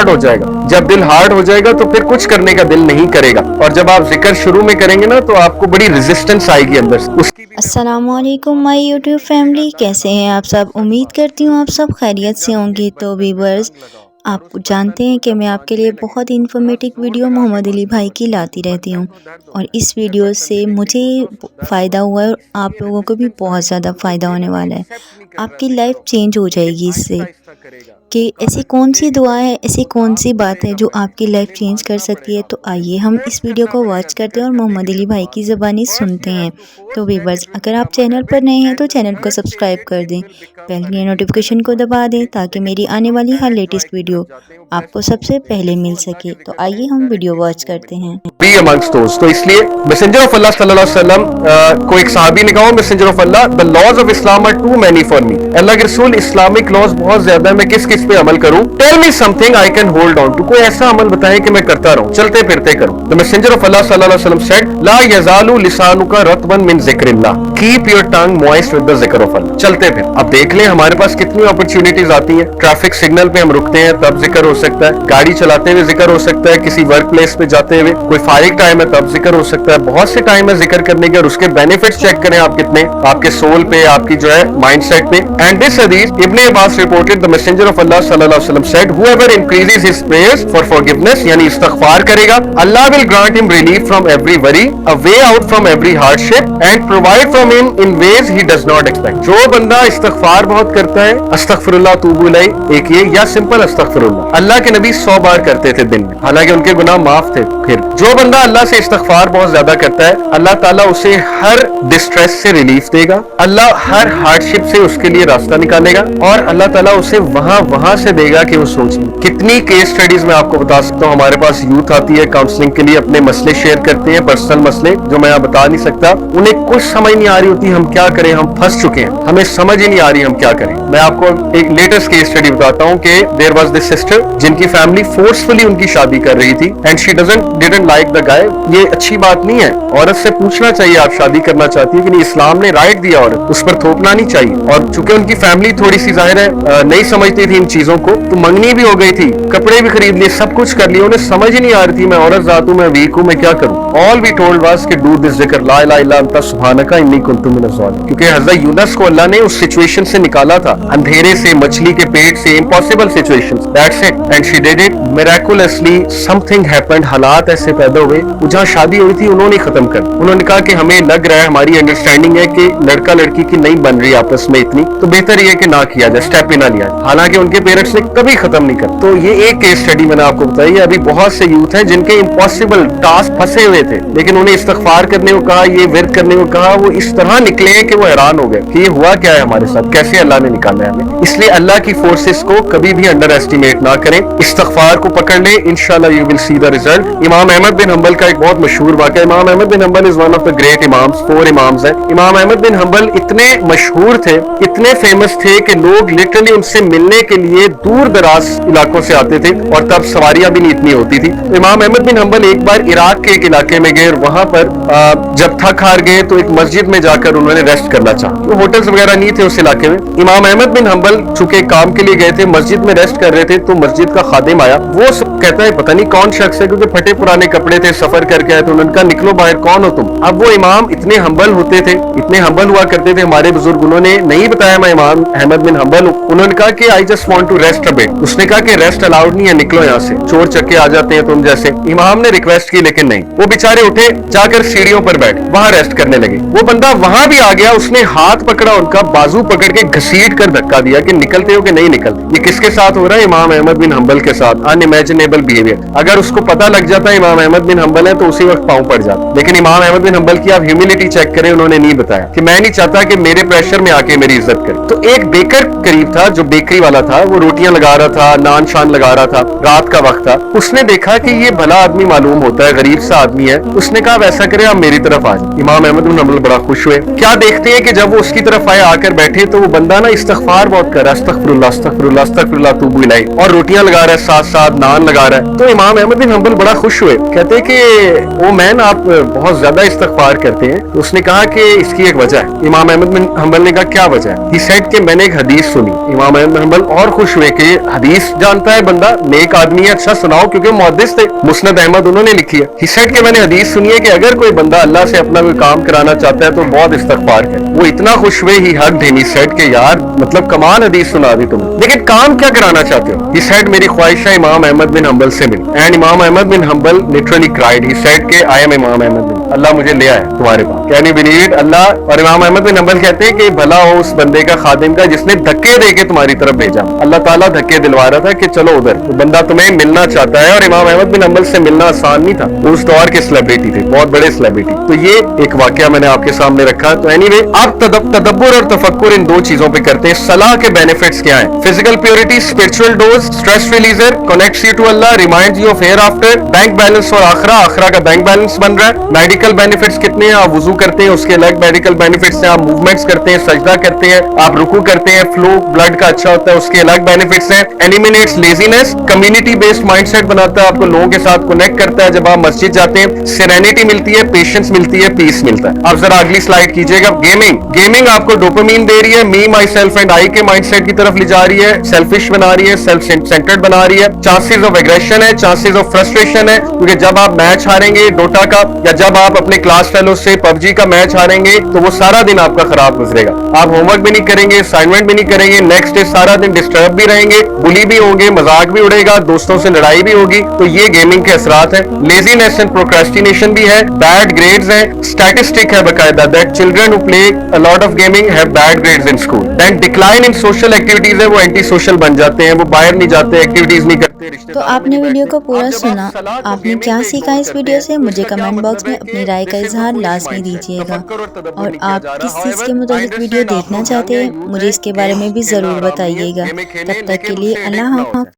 Hard हो जाएगा। जब दिल हार्ड हो जाएगा तो फिर कुछ करने का दिल नहीं करेगा, और जब आप जिक्र शुरू में करेंगे ना तो आपको बड़ी रेजिस्टेंस आएगी अंदर से। उसकी भी अस्सलामुअलैकुम माय यूट्यूब फैमिली, कैसे हैं आप सब। उम्मीद करती हूँ आप सब खैरियत से होंगे। तो व्यूअर्स, आप जानते हैं कि मैं आपके लिए बहुत इन्फॉर्मेटिव वीडियो मोहम्मद अली भाई की लाती रहती हूँ, और इस वीडियो से मुझे फ़ायदा हुआ है और आप लोगों को भी बहुत ज़्यादा फ़ायदा होने वाला है। आपकी लाइफ चेंज हो जाएगी इससे, कि ऐसी कौन सी दुआ है, ऐसी कौन सी बात है जो आपकी लाइफ चेंज कर सकती है। तो आइए हम इस वीडियो को वॉच करते हैं और मोहम्मद अली भाई की ज़बानी सुनते हैं। तो व्यूअर्स, अगर आप चैनल पर नए हैं तो चैनल को सब्सक्राइब कर दें, बेल की नोटिफिकेशन को दबा दें ताकि मेरी आने वाली हर लेटेस्ट वीडियो आपको सबसे पहले मिल सके। तो आइए हम वीडियो वॉच करते हैं। be amongst those। तो इसलिए मैसेंजर ऑफ अल्लाह सल्लल्लाहु अलैहि वसल्लम को एक सहाबी ने कहा, messenger of Allah, the laws of Islam are too many for me. अल्लाह के रसूल, इस्लामिक लॉज बहुत ज्यादा है, मैं किस किस पे अमल करूं? Tell me something I can hold on to. कोई ऐसा अमल बताएं कि मैं करता रहूं, चलते फिरते करूं। द मैसेंजर ऑफ अल्लाह सल्लल्लाहु अलैहि वसल्लम सेड, ला यजालु लिसानुका रतबन मिन जिक्रिल्लाह, keep your tongue moist with the जिक्र ऑफ अल्लाह। चलते फिर अब देख लें हमारे पास कितनी अपॉर्चुनिटीज आती हैं। ट्रैफिक सिग्नल पे हम रुकते हैं तब जिक्र हो सकता है, गाड़ी चलाते हुए जिक्र हो सकता है, किसी वर्क प्लेस पे जाते हुए, कोई फारिग टाइम है तब जिक्र हो सकता है। बहुत से टाइम है जिक्र करने के, और उसके बेनिफिट्स चेक करें आप कितने, आपके सोल पे, आपकी जो है माइंडसेट पे। एंड दिस हदीस Ibn Abbas reported, the messenger of Allah सल्लल्लाहु अलैहि वसल्लम said, whoever increases his prayers for forgiveness, यानी इस्तिगफार करेगा, Allah will grant him relief from every worry, a way out from every hardship, and provide from him in ways he does not expect. जो बंदा इस्तिगफार बहुत करता है, अस्तगफिरुल्लाह तूबू इलैह, एक ये, या सिंपल अस्तगफिरुल्लाह, अल्लाह के नबी 100 बार करते थे दिन में, हालांकि उनके गुनाह माफ थे। फिर जो बंदा अल्लाह से इस्तिगफार बहुत ज्यादा करता है, अल्लाह ताला उसे हर डिस्ट्रेस से रिलीफ देगा, अल्लाह हर हार्डशिप से उसके लिए रास्ता निकालेगा, और अल्लाह ताला उसे वहां से देगा कि वो सोच। कितनी केस स्टडीज मैं आपको बता सकता हूँ। हमारे पास यूथ आती है काउंसलिंग के लिए, अपने मसले शेयर करते हैं, पर्सनल मसले जो मैं बता नहीं सकता, उन्हें कुछ समझ नहीं आ रही होती हम क्या करें, हम फंस चुके हैं, हमें समझ ही नहीं आ रही हम क्या करें। मैं आपको एक लेटेस्ट केस स्टडी बताता हूँ कि देयर वाज दिस सिस्टर जिनकी फैमिली फोर्सफुली उनकी शादी कर रही थी, and she didn't like the guy. ये अच्छी बात नहीं है, औरत से पूछना चाहिए आप शादी करना चाहती है कि नहीं, इस्लाम ने राइट दिया, औरत उस पर थोपना नहीं चाहिए। और चूंकि उनकी फैमिली थोड़ी सी जाहिर है नहीं समझती थी इन चीजों को, तो मंगनी भी हो गई थी, कपड़े भी खरीद लिए, सब कुछ कर लिया, उन्हें समझ ही नहीं आ रही थी मैं औरत जात हूं, मैं वीक हूं, मैं क्या करूं। ऑल वी टोल्ड वाज कि डू दिस जिक्र, ला इलाहा इल्ला अंता सुब्हानका इन्नी कुन्तु मिनज़ ज़ालिमीन, क्योंकि हज़रत यूनुस को अल्लाह ने उस सिचुएशन से निकाला था, अंधेरे से, मछली के पेट से, impossible situations, that's it, and she did it मिरेकुलसली। Something happened, हालात ऐसे पैदा हुए, जहां शादी हुई थी उन्होंने खत्म कर। उन्होंने कहा कि हमें लग रहा है, हमारी अंडरस्टैंडिंग है कि लड़का लड़की की नहीं बन रही आपस में इतनी, तो बेहतर ये कि ना किया जाए, स्टेप ही ना लिया। हालांकि उनके पेरेंट्स ने कभी खत्म नहीं कर। तो ये एक केस स्टडी मैंने आपको बताई। अभी बहुत से यूथ हैं जिनके इम्पॉसिबल टास्क फंसे हुए थे, लेकिन उन्हें इस्तिगफार करने को कहा, ये विर्द करने को कहा, वो इस तरह निकले कि वो हैरान हो गए कि ये हुआ क्या है हमारे साथ, कैसे अल्लाह ने निकाला है हमें। इसलिए अल्लाह की फोर्सेस को कभी भी अंडर एस्टिमेट ना करें, इस्तिगफार को पकड़ लें, इंशाल्लाह you will see the result. इमाम अहमद बिन हंबल का एक बहुत मशहूर वाक़या, Imam Ahmad bin Hanbal is one of the great imams, 4 imams हैं। इमाम अहमद बिन हंबल इतने मशहूर थे, इतने फेमस थे कि लोग लिटरली उनसे मिलने के लिए दूर दराज इलाकों से आते थे, और तब सवारियां भी नहीं इतनी होती थी। तो इमाम अहमद बिन हंबल एक बार इराक के एक इलाके में गए, और वहां पर जब थक हार गए तो एक मस्जिद में जाकर उन्होंने रेस्ट करना चाहा। तो होटल्स वगैरह नहीं थे उस इलाके में। इमाम अहमद बिन हंबल चूंकि काम के लिए गए थे, मस्जिद में रेस्ट कर रहे थे, तो मस्जिद का खादिम आया। वो कहता है पता नहीं कौन शख्स है, क्योंकि फटे पुराने कपड़े थे, सफर करके आए, तो उन्होंने कहा निकलो बाहर, कौन हो तुम। अब वो इमाम इतने हम्बल होते थे, इतने हम्बल हुआ करते थे हमारे बुजुर्ग, उन्होंने नहीं बताया मैं इमाम अहमद बिन हंबल हूँ। उन्होंने कहा कि I just want to rest a bit. उसने कहा कि रेस्ट अलाउड नहीं है, निकलो यहाँ से, चोर चक्के आ जाते हैं तुम जैसे। इमाम ने रिक्वेस्ट की लेकिन नहीं, वो बेचारे उठे, जाकर सीढ़ियों पर बैठ वहां रेस्ट करने लगे। वो बंदा वहां भी आ गया, उसने हाथ पकड़ा उनका, बाजू पकड़ के घसीट कर धक्का दिया कि निकलते हो कि नहीं निकलते। ये किसके साथ हो रहा है? इमाम अहमद बिन हंबल के साथ। Unimaginable behaviour. अगर उसको पता लग जाता है इमाम अहमद बिन हंबल है तो उसी वक्त पांव पड़ जाता। लेकिन इमाम अहमद बिन हंबल की आप ह्यूमिलिटी चेक करें, उन्होंने नहीं बताया कि मैं नहीं चाहता कि मेरे प्रेशर में आके मेरी इज्जत करे। तो एक बेकर करीब था, जो बेकरी वाला था, वो रोटियां लगा रहा था, नान शान लगा रहा था, रात का वक्त था। उसने देखा कि ये भला आदमी मालूम होता है, गरीब सा आदमी है। उसने कहा वैसा करे आप मेरी तरफ आ जाए। इमाम अहमद बिन हंबल बड़ा खुश हुए। क्या देखते हैं कि जब वो उसकी तरफ आए, आकर बैठे, तो वो बंदा ना इस्तिगफार बहुत कर रहा है, अस्तगफिरुल्लाह अस्तगफिरुल्लाह अस्तगफिरुल्लाह तूबू इलैह, और रोटियां लगा रहा है, साथ साथ नान लगा रहा है। तो इमाम अहमद बिन हंबल बड़ा खुश हुए, कहते کہتے کہ او مین آپ بہت زیادہ استغفار کرتے ہیں. تو اس نے کہا کہ اس کی ایک وجہ ہے. امام احمد بن حنبل نے کہا کیا وجہ ہے؟ He said کہ میں نے ایک حدیث سنی. امام احمد بن حنبل اور خوش ہوئے کہ حدیث جانتا ہے بندہ, نیک آدمی ہے, اچھا سناؤ, کیونکہ محدث تھے. مسند احمد انہوں نے لکھی ہے. He said کہ میں نے حدیث سنی ہے کہ اگر کوئی بندہ اللہ سے اپنا کوئی کام کرانا چاہتا ہے تو بہت استغفار کرے. وہ اتنا خوش ہوئے, he hugged him. He said کہ یار مطلب کمان حدیث سنا دی تم, لیکن کام کیا کرانا چاہتے ہو؟ He said میری خواہش ہے امام احمد بن حنبل سے مل. اینڈ امام احمد بن حنبل literally cried. He said کہ I am امام احمد بن, اللہ مجھے لے آیا تمہارے پاس. Can you believe it؟ اللہ اور امام احمد بن حنبل کہتے ہیں کہ بھلا ہو اس بندے کا, خادم کا, جس نے دھکے دے کے تمہاری طرف بھیجا. اللہ تعالیٰ دھکے دلوا رہا تھا کہ چلو ادھر, بندہ تمہیں ملنا چاہتا ہے. اور امام احمد بن حنبل سے ملنا آسان نہیں تھا, اس دور کے سیلیبریٹی تھے, بہت بڑے سیلیبریٹی. تو یہ ایک واقعہ میں نے آپ کے سامنے رکھا. تو اینی وے آپ تدبر اور تفکر ان دو چیزوں پہ کرتے ہیں. صلاح کے بینیفٹس کیا ہیں؟ Physical purity, spiritual dose, stress releaser, connects you to Allah, reminds you of hereafter, bank balance اور آخرہ کا بینک بیلنس بن رہا ہے. میڈیکل بینیفٹس کتنے ہیں؟ آپ وضو کرتے ہیں, اس کے الگ میڈیکل بینیفٹس ہیں. آپ موومنٹس کرتے ہیں, سجدہ کرتے ہیں, آپ رکوع کرتے ہیں, فلو بلڈ کا اچھا ہوتا ہے, اس کے الگ بینیفٹس ہیں. Eliminates laziness, community based mind set بناتا ہے, آپ کو لوگوں کے ساتھ کنیکٹ کرتا ہے. جب آپ مسجد جاتے ہیں سیرینٹی ملتی ہے, پیشنس ملتی ہے, پیس ملتا ہے. آپ ذرا اگلی سلائیڈ کیجئے گا. گیمنگ آپ کو ڈوپامین دے رہی ہے, می مائی سیلف اینڈ آئی کے مائنڈ سیٹ کی طرف لے جا رہی ہے, سیلفش بنا رہی ہے, سیلف سینٹرڈ بنا رہی ہے. چانسز آف ایگریشن ہے, چانسز آف فرسٹریشن ہے, کیونکہ جب آپ میچ ہاریں گے ڈوٹا کا, یا جب آپ اپنے کلاس فیلو سے پب جی کا میچ ہاریں گے, تو وہ سارا دن آپ کا خراب گزرے گا. آپ ہوم ورک بھی نہیں کریں گے, اسائنمنٹ بھی نہیں کریں گے, نیکسٹ ڈے سارا دن ڈسٹرب بھی رہیں گے, بلی بھی ہوں گے, مذاق بھی اڑے گا, دوستوں سے لڑائی بھی ہوگی. تو یہ گیمنگ کے اثرات ہیں. لیزینس اینڈ پروکریسٹینیشن بھی ہے, بیڈ گریڈز ہیں. اسٹیٹسٹک ہے باقاعدہ that children who play a lot of gaming have bad grades in school. Then decline in social activities ہے, وہ اینٹی سوشل بن جاتے ہیں, وہ باہر نہیں جاتے, ایکٹیویٹیز نہیں کرتے. تو آپ نے ویڈیو کو پورا سنا, آپ نے کیا سیکھا اس ویڈیو سے؟ مجھے کمنٹ باکس میں اپنی رائے کا اظہار لازمی دیجیے گا. اور آپ کس چیز کے متعلق ویڈیو دیکھنا چاہتے ہیں مجھے اس کے بارے میں بھی ضرور بتائیے گا. تب تک کے لیے اللہ حافظ.